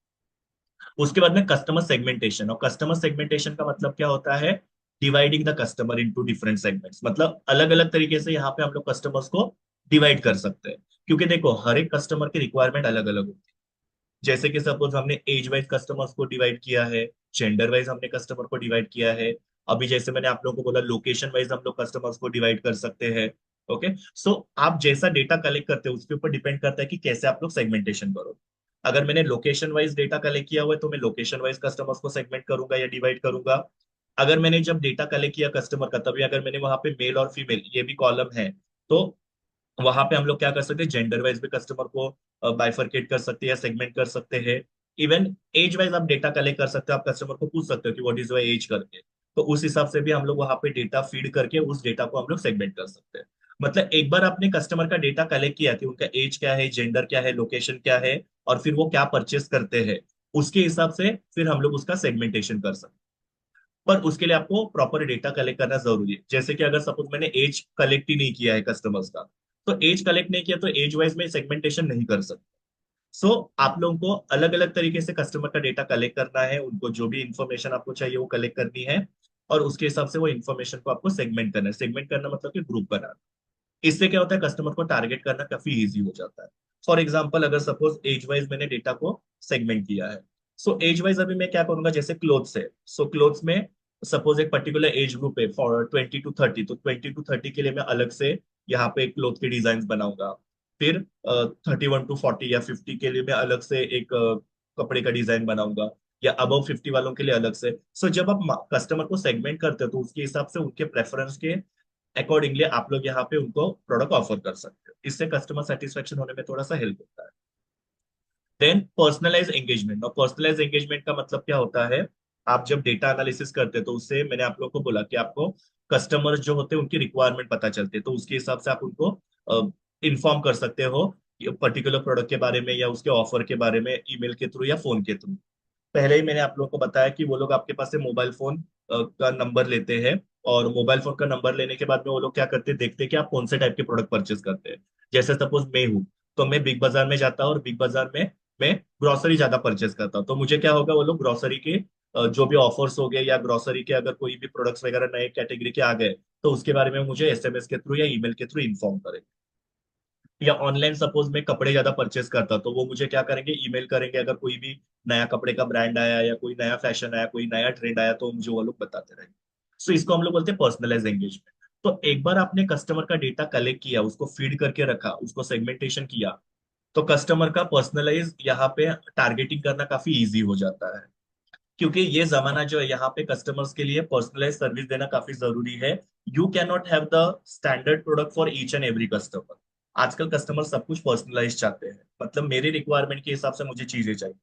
उसके बाद में कस्टमर सेगमेंटेशन, और कस्टमर सेगमेंटेशन का मतलब क्या होता है, dividing the customer into different segments, मतलब अलग अलग तरीके से यहाँ पे हम लोग कस्टमर्स को डिवाइड कर सकते हैं। क्योंकि देखो हर एक कस्टमर की रिक्वायरमेंट अलग अलग होती है। जैसे कि सपोज हमने एज वाइज कस्टमर्स को डिवाइड किया है, जेंडर वाइज हमने कस्टमर को डिवाइड किया है, अभी जैसे मैंने आप लोगों को बोला लोकेशन वाइज हम लोग कस्टमर्स को डिवाइड कर सकते हैं। ओके, सो आप जैसा डेटा कलेक्ट करते हो उसके ऊपर डिपेंड करता है कि कैसे आप लोग सेगमेंटेशन करो। अगर मैंने लोकेशन वाइज डेटा कलेक्ट किया हुआ है तो मैं लोकेशन वाइज कस्टमर्स को सेगमेंट करूंगा या डिवाइड करूंगा। अगर मैंने जब डेटा कलेक्ट किया कस्टमर का, तभी अगर मैंने वहां पे मेल और फीमेल ये भी कॉलम है, तो वहां पे हम लोग क्या कर सकते हैं, जेंडर वाइज भी कस्टमर को बाइफरकेट कर सकते हैं या सेगमेंट कर सकते हैं। इवन एज वाइज आप डेटा कलेक्ट कर सकते हो, आप कस्टमर को पूछ सकते हो कि व्हाट इज योर एज करके, तो उस हिसाब से भी हम लोग वहां पे डेटा फीड करके उस डेटा को हम लोग सेगमेंट कर सकते हैं। मतलब एक बार आपने कस्टमर का डेटा कलेक्ट किया कि उनका एज क्या है, जेंडर क्या है, लोकेशन क्या है, और फिर वो क्या परचेस करते हैं, उसके हिसाब से फिर हम लोग उसका सेगमेंटेशन कर सकते हैं। पर उसके लिए आपको प्रॉपर डेटा कलेक्ट करना जरूरी है। जैसे कि अगर सपोज मैंने एज कलेक्ट ही नहीं किया है कस्टमर्स का, तो एज कलेक्ट नहीं किया तो एज वाइज में सेगमेंटेशन नहीं कर सकते। सो आप लोगों को अलग अलग तरीके से कस्टमर का डेटा कलेक्ट करना है, उनको जो भी इंफॉर्मेशन आपको चाहिए वो कलेक्ट करनी है, और उसके हिसाब से वो इंफॉर्मेशन को आपको सेगमेंट करना है। सेगमेंट करना मतलब कि ग्रुप बनाना। इससे क्या होता है, कस्टमर को टारगेट करना काफी इजी हो जाता है। फॉर एग्जाम्पल अगर सपोज एज वाइज मैंने डेटा को सेगमेंट किया है, सो एज वाइज अभी मैं क्या करूंगा, जैसे क्लोथ्स है, सो क्लोथ्स में सपोज एक पर्टिकुलर एज ग्रुप है फॉर 20 to 30, तो 20 to 30 के लिए मैं अलग से यहाँ पे क्लोथ के डिजाइन बनाऊंगा। फिर 31 to 40 या 50 के लिए मैं अलग से एक कपड़े का डिजाइन बनाऊंगा, या अबव 50 वालों के लिए अलग से। सो जब आप कस्टमर को सेगमेंट करते हो तो उसके हिसाब से उनके प्रेफरेंस के अकॉर्डिंगली आप लोग यहाँ पे उनको प्रोडक्ट ऑफर कर सकते हो। इससे कस्टमर सेटिस्फेक्शन होने में थोड़ा सा हेल्प होता है। देन पर्सनलाइज एंगेजमेंट, और पर्सनलाइज एंगेजमेंट का मतलब क्या होता है, आप जब डेटा एनालिसिस करते हैं तो उससे मैंने आप लोग को बोला कि आपको कस्टमर्स जो होते हैं उनकी रिक्वायरमेंट पता चलती है, तो उसके हिसाब से आप उनको इन्फॉर्म कर सकते हो पर्टिकुलर प्रोडक्ट के बारे में या उसके ऑफर के बारे में, ईमेल के थ्रू या फोन के थ्रू। पहले ही मैंने आप लोगों को बताया कि वो लोग आपके पास से मोबाइल फोन का नंबर लेते हैं, और मोबाइल फोन का नंबर लेने के बाद में वो लोग क्या करते हैं, देखते हैं कि आप कौन से टाइप के प्रोडक्ट परचेस करते हैं। जैसे सपोज मैं हूँ, तो मैं बिग बाजार में जाता हूँ और बिग बाजार में मैं ग्रोसरी ज्यादा परचेस करता हूँ, तो मुझे क्या होगा, वो लोग ग्रोसरी के जो भी ऑफर्स हो गए या ग्रोसरी के अगर कोई भी प्रोडक्ट्स वगैरह नए कैटेगरी के आ गए, तो उसके बारे में मुझे एसएमएस के थ्रू या ईमेल के थ्रू इन्फॉर्म करेंगे। या ऑनलाइन सपोज मैं कपड़े ज्यादा परचेस करता तो वो मुझे क्या करेंगे, ईमेल करेंगे, अगर कोई भी नया कपड़े का ब्रांड आया या कोई नया फैशन आया, कोई नया ट्रेंड आया, तो मुझे वो लोग बताते रहेंगे। सो इसको हम लोग बोलते हैं पर्सनलाइज एंगेजमेंट। तो एक बार आपने कस्टमर का डेटा कलेक्ट किया, उसको फीड करके रखा, उसको सेगमेंटेशन किया, तो कस्टमर का पर्सनलाइज यहाँ पे टारगेटिंग करना काफी इजी हो जाता है। क्योंकि ये जमाना जो है यहाँ पे कस्टमर्स के लिए पर्सनलाइज सर्विस देना काफी जरूरी है। You can not have the standard product for each and every customer. आजकल कस्टमर सब कुछ पर्सनलाइज चाहते हैं, मतलब मेरे रिक्वायरमेंट के हिसाब से मुझे चीजें चाहिए।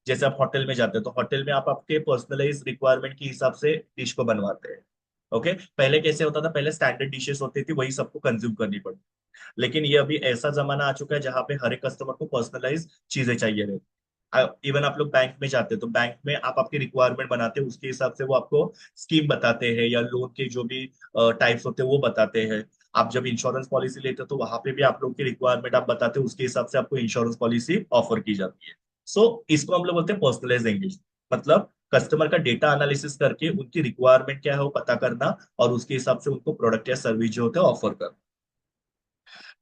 जैसे आप होटल में जाते हैं तो होटल में आप आपके पर्सनलाइज रिक्वायरमेंट के हिसाब से डिश को बनवाते हैं। ओके, पहले कैसे होता था, पहले स्टैंडर्ड डिशेस होती थी, वही सबको कंज्यूम करनी पड़ती। लेकिन ये अभी ऐसा जमाना आ चुका है जहां पे हर एक कस्टमर को पर्सनलाइज चीजें चाहिए रहती। इवन आप लोग बैंक में जाते हैं तो बैंक में आप आपकी रिक्वायरमेंट बनाते हैं, उसके हिसाब से वो आपको स्कीम बताते हैं या लोन के जो भी टाइप्स होते हैं वो बताते हैं। आप जब इंश्योरेंस पॉलिसी लेते हो तो वहां पे भी आप लोग की रिक्वायरमेंट आप बताते हो, उसके हिसाब से आपको इंश्योरेंस पॉलिसी ऑफर की जाती है। सो इसको हम लोग बोलते हैं पर्सनलाइज एंगेजमेंट। मतलब कस्टमर का डेटा एनालिसिस करके उनकी रिक्वायरमेंट क्या है वो पता करना, और उसके हिसाब से उनको प्रोडक्ट या सर्विस जो होते हैं ऑफर करना।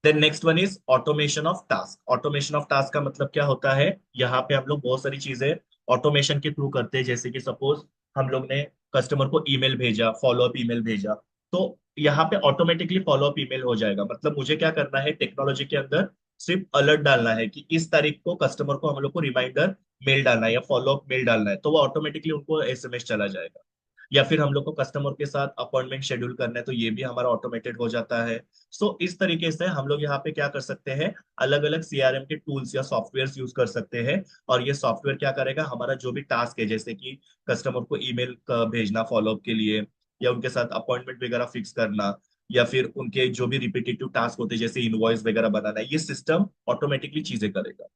Then next one is automation of task. Automation of task का मतलब क्या होता है, यहाँ पे हम लोग बहुत सारी चीजें ऑटोमेशन के थ्रू करते हैं। जैसे कि सपोज हम लोग ने कस्टमर को ईमेल भेजा, फॉलो अप ईमेल भेजा, तो यहाँ पे ऑटोमेटिकली फॉलो अप ईमेल हो जाएगा। मतलब मुझे क्या करना है, टेक्नोलॉजी के अंदर सिर्फ अलर्ट डालना है कि इस तारीख को कस्टमर को हम लोग को रिमाइंडर मेल डालना है या फॉलो अप मेल डालना है, तो वो ऑटोमेटिकली उनको एसएमएस चला जाएगा। या फिर हम लोग को कस्टमर के साथ अपॉइंटमेंट शेड्यूल करना है तो ये भी हमारा ऑटोमेटेड हो जाता है। सो इस तरीके से हम लोग यहाँ पे क्या कर सकते हैं, अलग अलग सीआरएम के टूल्स या सॉफ्टवेयर यूज कर सकते हैं। और ये सॉफ्टवेयर क्या करेगा, हमारा जो भी टास्क है जैसे कि कस्टमर को ईमेल भेजना फॉलोअप के लिए, या उनके साथ अपॉइंटमेंट वगैरह फिक्स करना, या फिर उनके जो भी रिपीटेटिव टास्क होते हैं जैसे इनवॉइस वगैरह बनाना है, ये सिस्टम ऑटोमेटिकली चीजें करेगा।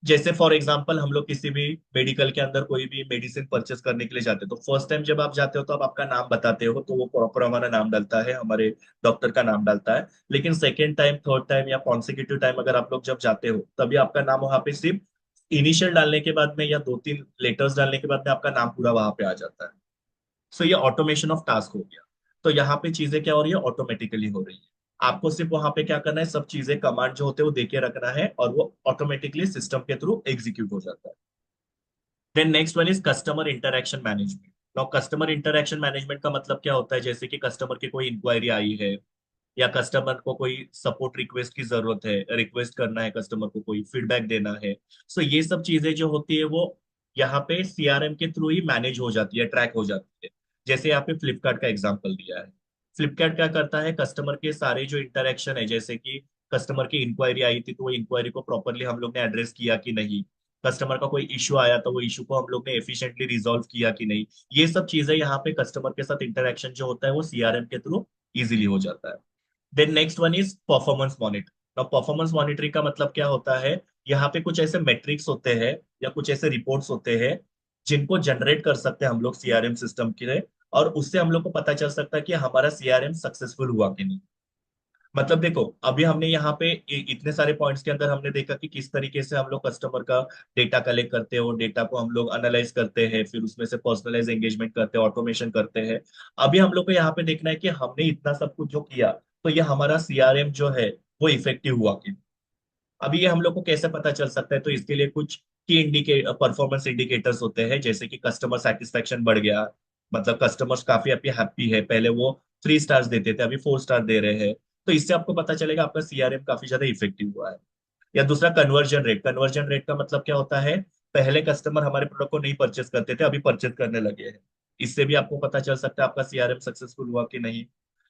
जैसे फॉर एग्जांपल हम लोग किसी भी मेडिकल के अंदर कोई भी मेडिसिन परचेस करने के लिए जाते हैं, तो फर्स्ट टाइम जब आप जाते हो तो आप आपका नाम बताते हो, तो वो प्रॉपर हमारा नाम डालता है, हमारे डॉक्टर का नाम डालता है। लेकिन सेकेंड टाइम, थर्ड टाइम या कॉन्सिक्यूटिव टाइम अगर आप लोग जब जाते हो, तभी आपका नाम वहां पे सिर्फ इनिशियल डालने के बाद में या दो तीन लेटर्स डालने के बाद में आपका नाम पूरा वहां पे आ जाता है। सो ये ऑटोमेशन ऑफ टास्क हो गया। तो यहाँ पे चीजें क्या हो रही है, ऑटोमेटिकली हो रही है। आपको सिर्फ वहां पे क्या करना है, सब चीजें कमांड जो होते हैं वो देके रखना है, और वो ऑटोमेटिकली सिस्टम के थ्रू एग्जीक्यूट हो जाता है। Then next one is customer interaction management. Now customer interaction management का मतलब क्या होता है, जैसे कि कस्टमर की कोई इंक्वायरी आई है, या कस्टमर को कोई सपोर्ट रिक्वेस्ट की जरूरत है, रिक्वेस्ट करना है, कस्टमर को कोई फीडबैक देना है। सो ये सब चीजें जो होती है वो यहाँ पे सीआरएम के थ्रू ही मैनेज हो जाती है, ट्रैक हो जाती है। जैसे यहाँ पे फ्लिपकार्ट का एग्जांपल दिया है। फ्लिपकार्ट क्या करता है, कस्टमर के सारे जो इंटरेक्शन है, जैसे कि कस्टमर की इंक्वायरी आई थी तो वो इंक्वायरी को प्रॉपरली हम लोग ने एड्रेस किया कि नहीं, कस्टमर का कोई इशू आया तो वो इशू को हम लोग ने एफिशिएंटली रिजॉल्व किया कि नहीं, ये सब चीजें यहाँ पे कस्टमर के साथ इंटरेक्शन जो होता है वो सीआरएम के थ्रू इजीली हो जाता है। Then next one is performance monitor. अब परफॉर्मेंस मॉनिटरिंग का मतलब क्या होता है, यहाँ पे कुछ ऐसे मेट्रिक्स होते हैं या कुछ ऐसे रिपोर्ट्स होते हैं जिनको जनरेट कर सकते हैं हम लोग सीआरएम सिस्टम के लिए, और उससे हम लोग को पता चल सकता है कि हमारा सीआरएम सक्सेसफुल हुआ कि नहीं। मतलब देखो, अभी हमने यहाँ पे इतने सारे पॉइंट्स के अंदर हमने देखा कि किस तरीके से हम लोग कस्टमर का डेटा कलेक्ट करते हैं, और डेटा को हम लोग एनालाइज करते हैं, फिर उसमें से पर्सनलाइज एंगेजमेंट करते हैं, ऑटोमेशन करते हैं। अभी हम लोग को यहाँ पे देखना है कि हमने इतना सब कुछ जो किया, तो ये हमारा सीआरएम जो है वो इफेक्टिव हुआ कि नहीं। अभी ये हम लोग को कैसे पता चल सकता है, तो इसके लिए कुछ की परफॉर्मेंस इंडिकेटर्स होते हैं, जैसे कि कस्टमर सेटिस्फेक्शन बढ़ गया, मतलब कस्टमर्स काफी अभी हैप्पी है, पहले वो 3 स्टार्स देते थे अभी 4 स्टार दे रहे हैं। तो इससे आपको पता चलेगा आपका सीआरएम काफी ज्यादा इफेक्टिव हुआ है। या दूसरा कन्वर्जन रेट। कन्वर्जन रेट का मतलब क्या होता है, पहले कस्टमर हमारे प्रोडक्ट को नहीं परचेस करते थे, अभी परचेस करने लगे हैं। इससे भी आपको पता चल सकता है आपका सीआरएम सक्सेसफुल हुआ कि नहीं।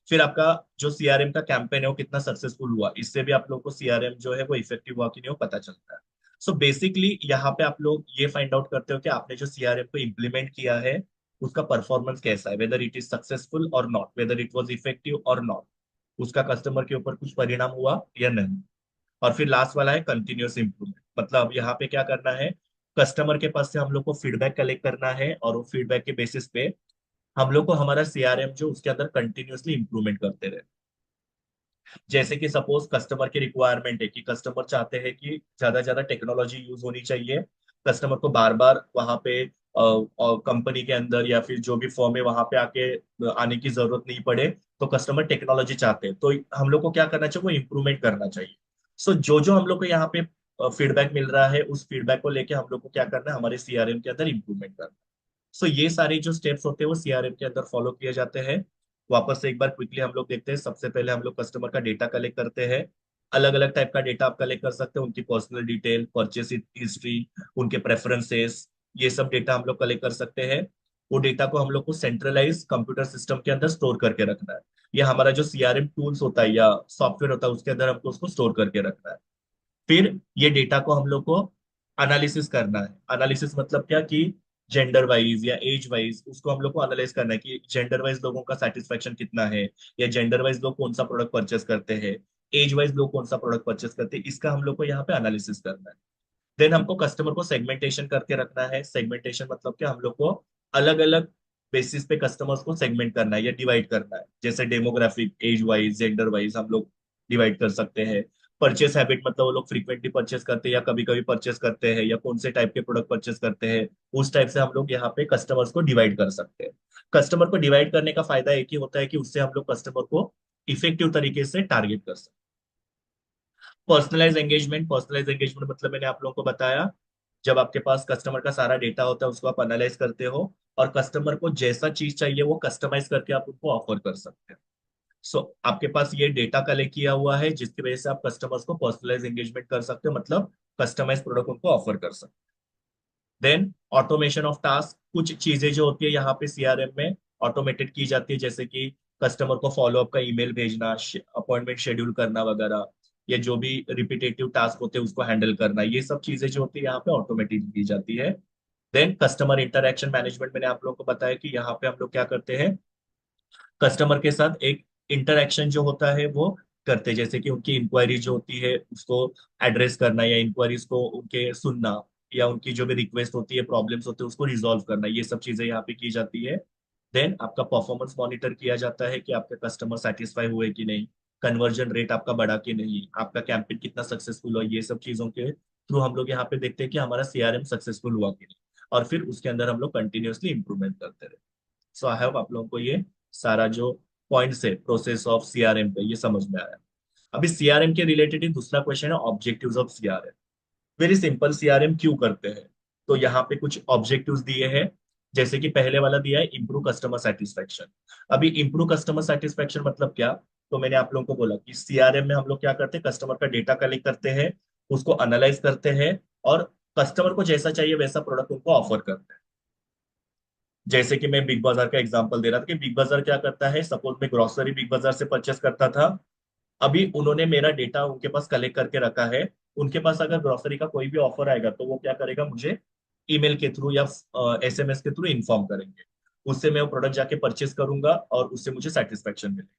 फिर आपका जो सीआरएम का कैंपेन है वो कितना सक्सेसफुल हुआ, इससे भी आप लोग को सीआरएम जो है वो इफेक्टिव हुआ कि नहीं वो पता चलता है। सो बेसिकली यहाँ पे आप लोग ये फाइंड आउट करते हो कि आपने जो सीआरएम को इम्प्लीमेंट किया है उसका परफॉर्मेंस कैसा है, वेदर इट इज सक्सेसफुल और not, whether it was effective और नॉट, उसका कस्टमर के ऊपर कुछ परिणाम हुआ या नहीं। और फिर लास्ट वाला है कंटिन्यूअस इंप्रूवमेंट। मतलब यहाँ पे क्या करना है, कस्टमर के पास से हम लोग को फीडबैक कलेक्ट करना है, और वो फीडबैक के बेसिस पे हम लोग को हमारा सीआरएम जो उसके अंदर कंटिन्यूअसली इंप्रूवमेंट करते रहे। जैसे कि सपोज कस्टमर की रिक्वायरमेंट है कि कस्टमर चाहते हैं कि ज्यादा से ज्यादा टेक्नोलॉजी यूज होनी चाहिए, कस्टमर को बार बार वहां पे कंपनी के अंदर या फिर जो भी फर्म है वहां पे आके आने की जरूरत नहीं पड़े, तो कस्टमर टेक्नोलॉजी चाहते हैं, तो हम लोग को क्या करना चाहिए, वो इम्प्रूवमेंट करना चाहिए। सो जो जो हम लोग को यहाँ पे फीडबैक मिल रहा है उस फीडबैक को लेके हम लोग को क्या करना है, हमारे सीआरएम के अंदर इम्प्रूवमेंट करना है। सो ये सारे जो स्टेप्स होते हैं वो सीआरएम के अंदर फॉलो किए जाते हैं। वापस से एक बार क्विकली हम लोग देखते हैं। सबसे पहले हम लोग कस्टमर का डेटा कलेक्ट करते हैं। अलग अलग टाइप का डेटा आप कलेक्ट कर सकते हैं, उनकी पर्सनल डिटेल, परचेस हिस्ट्री, उनके प्रेफरेंसेस, ये सब डेटा हम लोग कलेक्ट कर सकते हैं। वो डेटा को हम लोग को सेंट्रलाइज कंप्यूटर सिस्टम के अंदर स्टोर करके रखना है। या हमारा जो सीआरएम टूल्स होता है या सॉफ्टवेयर होता है उसके अंदर हमको उसको स्टोर करके रखना है। फिर ये डेटा को हम लोग को एनालिसिस करना है। एनालिसिस मतलब क्या कि जेंडर वाइज या एज वाइज उसको हम लोग को एनालाइज करना है कि जेंडर वाइज लोगों का सेटिस्फेक्शन कितना है, या जेंडर वाइज लोग कौन सा प्रोडक्ट परचेस करते हैं, एज वाइज लोग कौन सा प्रोडक्ट परचेस करते हैं, इसका हम लोग को यहाँ पे एनालिसिस करना है। देन हमको कस्टमर को सेगमेंटेशन करके रखना है। सेगमेंटेशन मतलब क्या, हम लोग को अलग अलग बेसिस पे कस्टमर्स को सेगमेंट करना है या डिवाइड करना है, जैसे demographic, age wise, gender wise हम लोग डिवाइड कर सकते हैं। परचेस हैबिट मतलब वो लोग फ्रीक्वेंटली परचेस करते हैं या कभी कभी परचेस करते हैं, या कौन से टाइप के प्रोडक्ट परचेस करते हैं, उस टाइप से हम लोग यहाँ पे कस्टमर्स को डिवाइड कर सकते हैं। कस्टमर को डिवाइड करने का फायदा एक ही होता है कि उससे हम लोग कस्टमर को इफेक्टिव तरीके से टारगेट कर सकते हैं। Personalise engagement. पर्सनलाइज एंगेजमेंट मतलब मैंने आप लोगों को बताया, जब आपके पास कस्टमर का सारा डेटा होता है उसको आप एनालाइज करते हो, और कस्टमर को जैसा चीज चाहिए वो कस्टमाइज करके आप उनको ऑफर कर सकते हैं। सो आपके पास ये डेटा कलेक्ट किया हुआ है जिसकी वजह से आप कस्टमर्स को पर्सनलाइज एंगेजमेंट कर सकते हो, मतलब कस्टमाइज प्रोडक्ट उनको ऑफर कर सकते हो। Then automation of task. कुछ चीजें जो होती है यहाँ पे सीआरएम में ऑटोमेटेड की जाती है, जैसे कि कस्टमर को फॉलोअप का ईमेल भेजना, अपॉइंटमेंट शेड्यूल करना वगैरह, या जो भी रिपीटेटिव टास्क होते हैं उसको हैंडल करना, ये सब चीजें जो होती है यहाँ पे ऑटोमेटेड की जाती है। देन कस्टमर इंटरेक्शन मैनेजमेंट, मैंने आप लोगों को बताया कि यहाँ पे हम लोग क्या करते हैं, कस्टमर के साथ एक इंटरेक्शन जो होता है वो करते हैं, जैसे कि उनकी इंक्वायरी जो होती है उसको एड्रेस करना, या इंक्वायरीज को उनके सुनना, या उनकी जो भी रिक्वेस्ट होती है, प्रॉब्लम्स होते हैं उसको रिजॉल्व करना, ये सब चीजें यहाँ पे की जाती है। देन आपका परफॉर्मेंस मॉनिटर किया जाता है कि आपके कस्टमर सेटिस्फाई हुए कि नहीं, कन्वर्जन रेट आपका बढ़ा कि नहीं, आपका कैंपेन कितना सक्सेसफुल हुआ, ये सब चीजों के थ्रू हम लोग यहाँ पे देखते हैं कि हमारा सीआरएम सक्सेसफुल हुआ कि नहीं, और फिर उसके अंदर हम लोग कंटिन्यूअसली इंप्रूवमेंट करते रहे। सो आई होप आप लोगों को ये सारा जो पॉइंट्स है प्रोसेस ऑफ सीआरएम पे ये समझ में आया। अभी सीआरएम के रिलेटेड ही दूसरा क्वेश्चन है, objectives of CRM. Very simple, CRM क्यों करते हैं? तो यहाँ पे कुछ ऑब्जेक्टिव्स दिए हैं, जैसे कि पहले वाला दिया है इंप्रूव कस्टमर सेटिस्फेक्शन। अभी इंप्रूव कस्टमर सेटिस्फेक्शन मतलब क्या? तो मैंने आप लोगों को बोला कि सीआरएम में हम लोग क्या करते हैं, कस्टमर का डेटा कलेक्ट करते हैं, उसको एनालाइज करते हैं, और कस्टमर को जैसा चाहिए वैसा प्रोडक्ट उनको ऑफर करते हैं। जैसे कि मैं बिग बाजार का एग्जांपल दे रहा था कि बिग बाजार क्या करता है, सपोज मैं ग्रोसरी बिग बाजार से परचेस करता था, अभी उन्होंने मेरा डेटा उनके पास कलेक्ट करके रखा है। उनके पास अगर ग्रोसरी का कोई भी ऑफर आएगा तो वो क्या करेगा, मुझे ईमेल के थ्रू या एसएमएस के थ्रू इन्फॉर्म करेंगे। उससे मैं वो प्रोडक्ट जाके परचेस करूंगा और उससे मुझे सेटिस्फेक्शन मिलेगा।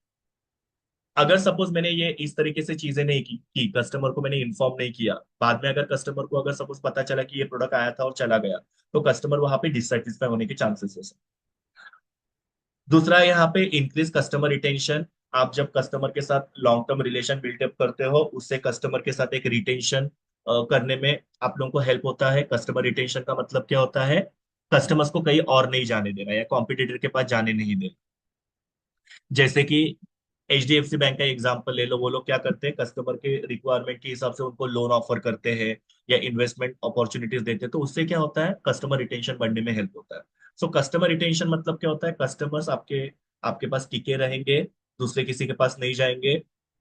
अगर सपोज मैंने ये इस तरीके से चीजें नहीं की कस्टमर को मैंने इन्फॉर्म नहीं किया, बाद में अगर कस्टमर को अगर सपोज पता चला कि ये प्रोडक्ट आया था और चला गया, तो कस्टमर वहां पे डिससेटिस्फाई होने के चांसेस हो सकते हैं। दूसरा यहाँ पे इंक्रीज कस्टमर रिटेंशन। आप जब कस्टमर के साथ लॉन्ग टर्म रिलेशन बिल्डअप करते हो, उससे कस्टमर के साथ एक रिटेंशन करने में आप लोगों को हेल्प होता है। कस्टमर रिटेंशन का मतलब क्या होता है, कस्टमर्स को कहीं और नहीं जाने देना या कॉम्पिटिटर के पास जाने नहीं देना। जैसे कि एचडीएफसी बैंक का एग्जांपल ले लो, वो लोग क्या करते हैं, कस्टमर के रिक्वायरमेंट के हिसाब से उनको लोन ऑफर करते हैं या इन्वेस्टमेंट अपॉर्चुनिटीज देते हैं, तो उससे क्या होता है, कस्टमर रिटेंशन बढ़ने में हेल्प होता है। सो कस्टमर रिटेंशन मतलब क्या होता है, कस्टमर्स आपके आपके पास टिके रहेंगे, दूसरे किसी के पास नहीं जाएंगे,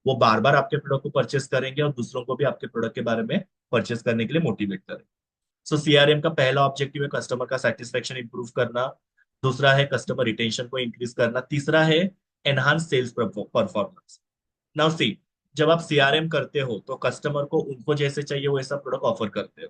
वो बार बार आपके प्रोडक्ट को परचेस करेंगे और दूसरों को भी आपके प्रोडक्ट के बारे में परचेस करने के लिए मोटिवेट करेंगे। सो सीआरएम का पहला ऑब्जेक्टिव है कस्टमर का सेटिस्फेक्शन इंप्रूव करना, दूसरा है कस्टमर रिटेंशन को इंक्रीज करना, तीसरा है enhance sales performance. Now see, जब आप सीआरएम करते हो तो कस्टमर को उनको जैसे चाहिए वैसा प्रोडक्ट ऑफर करते हो।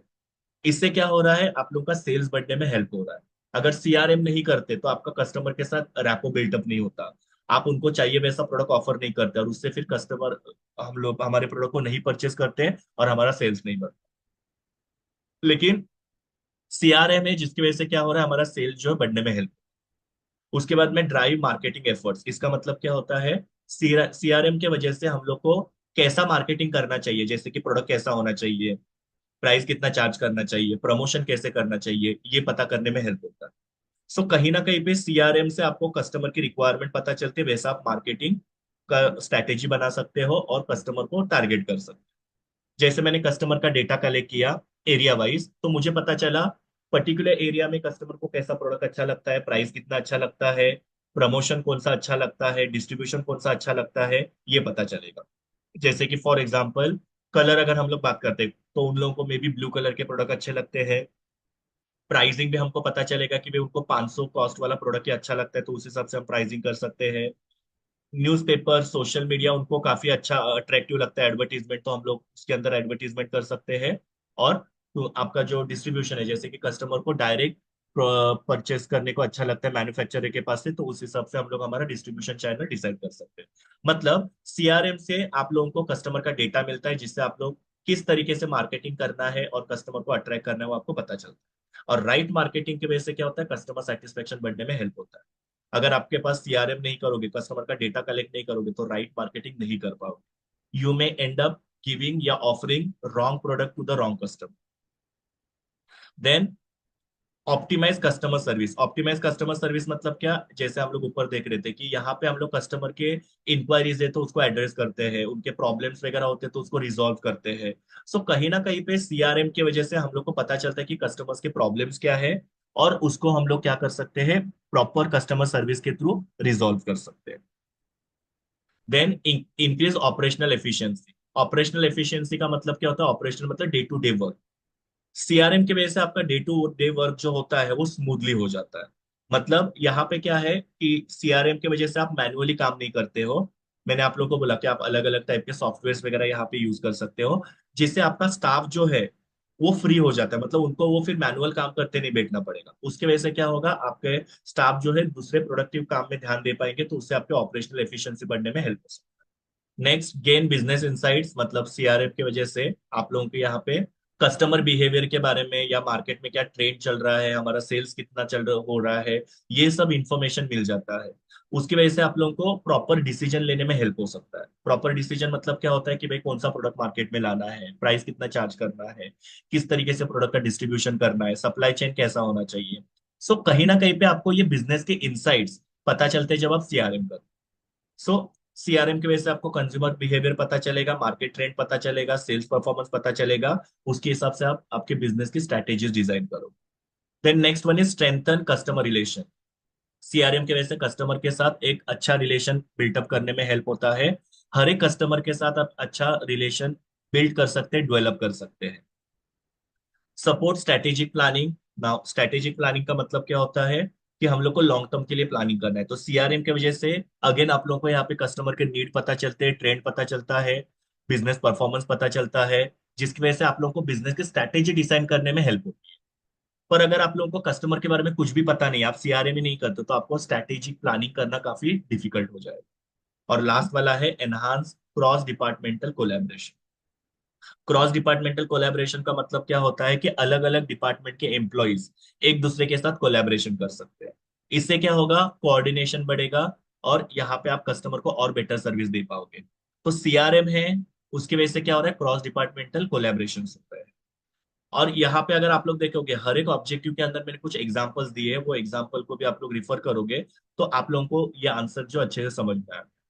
इससे क्या हो रहा है, आप लोग का सेल्स बढ़ने में हेल्प हो रहा है। अगर सीआरएम नहीं करते तो आपका कस्टमर के साथ रैपो बिल्टअप नहीं होता, आप उनको चाहिए वैसा प्रोडक्ट ऑफर नहीं करते, और उससे फिर कस्टमर हम लोग हमारे प्रोडक्ट को नहीं परचेस करते हैं और हमारा सेल्स नहीं बढ़ता। लेकिन सीआरएम है जिसकी वजह से क्या हो रहा है, हमारा सेल्स जो है बढ़ने में हेल्प। उसके बाद में ड्राइव मार्केटिंग एफर्ट्स, इसका मतलब क्या होता है, सीआरएम के वजह से हम लोग को कैसा मार्केटिंग करना चाहिए, जैसे कि प्रोडक्ट कैसा होना चाहिए, प्राइस कितना चार्ज करना चाहिए, प्रमोशन कैसे करना चाहिए, ये पता करने में हेल्प होता है। सो कहीं ना कहीं पे सीआरएम से आपको कस्टमर की रिक्वायरमेंट पता चलती है, वैसा आप मार्केटिंग का स्ट्रैटेजी बना सकते हो और कस्टमर को टारगेट कर सकते हो। जैसे मैंने कस्टमर का डेटा कलेक्ट किया एरिया वाइज, तो मुझे पता चला पर्टिकुलर एरिया में कस्टमर को कैसा प्रोडक्ट अच्छा लगता है, प्राइस कितना अच्छा लगता है, प्रमोशन कौन सा अच्छा लगता है, डिस्ट्रीब्यूशन कौन सा अच्छा लगता है, ये पता चलेगा। जैसे कि फॉर एग्जांपल कलर अगर हम लोग बात करते हैं, तो उन लोगों को मे बी ब्लू कलर के प्रोडक्ट अच्छे लगते हैं। प्राइसिंग भी हमको पता चलेगा कि भाई उनको 500 कॉस्ट वाला प्रोडक्ट ही अच्छा लगता है, तो उस हिसाब से हम प्राइसिंग कर सकते हैं। न्यूज़पेपर सोशल मीडिया उनको काफी अच्छा अट्रैक्टिव लगता है, एडवर्टीजमेंट, तो हम लोग उसके अंदर एडवर्टीजमेंट कर सकते हैं। और तो आपका जो डिस्ट्रीब्यूशन है, जैसे कि कस्टमर को डायरेक्ट परचेस करने को अच्छा लगता है मैन्युफैक्चरर के पास से, तो उस हिसाब से हम लोग हमारा डिस्ट्रीब्यूशन चैनल डिसाइड कर सकते हैं। मतलब सीआरएम से आप लोगों को कस्टमर का डेटा मिलता है, जिससे आप लोग किस तरीके से मार्केटिंग करना है और कस्टमर को अट्रैक्ट करना है वो आपको पता चलता है। और राइट मार्केटिंग की वजह से क्या होता है, कस्टमर सेटिस्फेक्शन बढ़ने में हेल्प होता है। अगर आपके पास सीआरएम नहीं करोगे, कस्टमर का डेटा कलेक्ट नहीं करोगे, तो राइट मार्केटिंग नहीं कर पाओगे। You may end up giving या offering wrong product to the wrong customer. Then optimise customer service. Optimise customer service मतलब क्या, जैसे हम लोग ऊपर देख रहे थे कि यहाँ पे हम लोग कस्टमर के इंक्वायरीज है तो उसको एड्रेस करते हैं, उनके प्रॉब्लम्स वगैरह होते हैं तो उसको रिजॉल्व करते हैं। सो कहीं ना कहीं पे सीआरएम की वजह से हम लोग को पता चलता है कि कस्टमर्स के प्रॉब्लम्स क्या है, और उसको हम लोग क्या कर सकते हैं, प्रॉपर कस्टमर सर्विस के थ्रू रिजॉल्व कर सकते हैं। Then increase operational efficiency. Operational efficiency का मतलब क्या होता है, ऑपरेशनल मतलब day to day work. CRM की वजह से आपका डे टू डे वर्क जो होता है वो स्मूथली हो जाता है। मतलब यहाँ पे क्या है कि सीआरएम की वजह से आप मैन्युअली काम नहीं करते हो। मैंने आप लोगों को बोला कि आप अलग अलग टाइप के सॉफ्टवेयर वगैरह यहाँ पे यूज कर सकते हो, जिससे आपका स्टाफ जो है वो फ्री हो जाता है। मतलब उनको वो फिर मैनुअल काम करते नहीं बैठना पड़ेगा। उसकी वजह से क्या होगा, आपके स्टाफ जो है दूसरे प्रोडक्टिव काम में ध्यान दे पाएंगे, तो उससे आपके ऑपरेशनल एफिशिएंसी बढ़ने में हेल्प हो सकती है। नेक्स्ट, गेन बिजनेस इंसाइट्स, मतलब सीआरएम की वजह से आप लोगों के यहाँ पे कस्टमर बिहेवियर के बारे में या मार्केट में क्या ट्रेंड चल रहा है, हमारा सेल्स कितना चल रहा हो रहा है, ये सब इंफॉर्मेशन मिल जाता है। उसकी वजह से आप लोगों को प्रॉपर डिसीजन लेने में हेल्प हो सकता है। प्रॉपर डिसीजन मतलब क्या होता है कि भाई कौन सा प्रोडक्ट मार्केट में लाना है, प्राइस कितना चार्ज करना है, किस तरीके से प्रोडक्ट का डिस्ट्रीब्यूशन करना है, सप्लाई चेन कैसा होना चाहिए। सो कहीं ना कहीं पे आपको ये बिजनेस के इनसाइट्स पता चलते हैं जब आप सीआरएम कर। सो सीआरएम की वजह से आपको कंज्यूमर बिहेवियर पता चलेगा, मार्केट ट्रेंड पता चलेगा, सेल्स परफॉर्मेंस पता चलेगा। उसके हिसाब से आप आपके बिजनेस की स्ट्रैटेजीज डिजाइन करो। Then next one is strengthen customer relation. CRM की वजह से कस्टमर के साथ एक अच्छा रिलेशन बिल्टअप करने में हेल्प होता है। हर एक कस्टमर के साथ आप अच्छा रिलेशन बिल्ड कर सकते हैं, डेवलप कर सकते हैं। Support strategic planning. Now strategic planning का मतलब क्या होता है कि हम लोग को लॉन्ग टर्म के लिए प्लानिंग करना है, तो सीआरएम की वजह से अगेन आप लोगों को यहाँ पे कस्टमर के नीड पता चलते हैं, ट्रेंड पता चलता है, बिजनेस परफॉर्मेंस पता चलता है, जिसकी वजह से आप लोगों को बिजनेस की स्ट्रैटेजी डिजाइन करने में हेल्प होती है। पर अगर आप लोगों को कस्टमर के बारे में कुछ भी पता नहीं, आप सीआरएम ही नहीं करते, तो आपको स्ट्रैटेजिक प्लानिंग करना काफी डिफिकल्ट हो जाएगा। और लास्ट वाला है enhance cross departmental collaboration. Cross departmental collaboration का मतलब क्या होता है कि अलग अलग डिपार्टमेंट के एम्प्लॉइज एक दूसरे के साथ कोलैबोरेशन कर सकते हैं। इससे क्या होगा, कोऑर्डिनेशन बढ़ेगा, और यहाँ पे आप कस्टमर को और बेटर सर्विस दे पाओगे। तो सीआरएम है, उसकी वजह से क्या हो रहा है, क्रॉस डिपार्टमेंटल कोलैबोरेशन हो रहा है। और यहाँ पे अगर आप लोग देखोगे हर एक ऑब्जेक्टिव के अंदर मैंने कुछ एग्जांपल्स दिए हैं, वो एग्जांपल को भी आप लोग रिफर करोगे, तो आप लोगों को ये आंसर जो अच्छे से समझ में आए।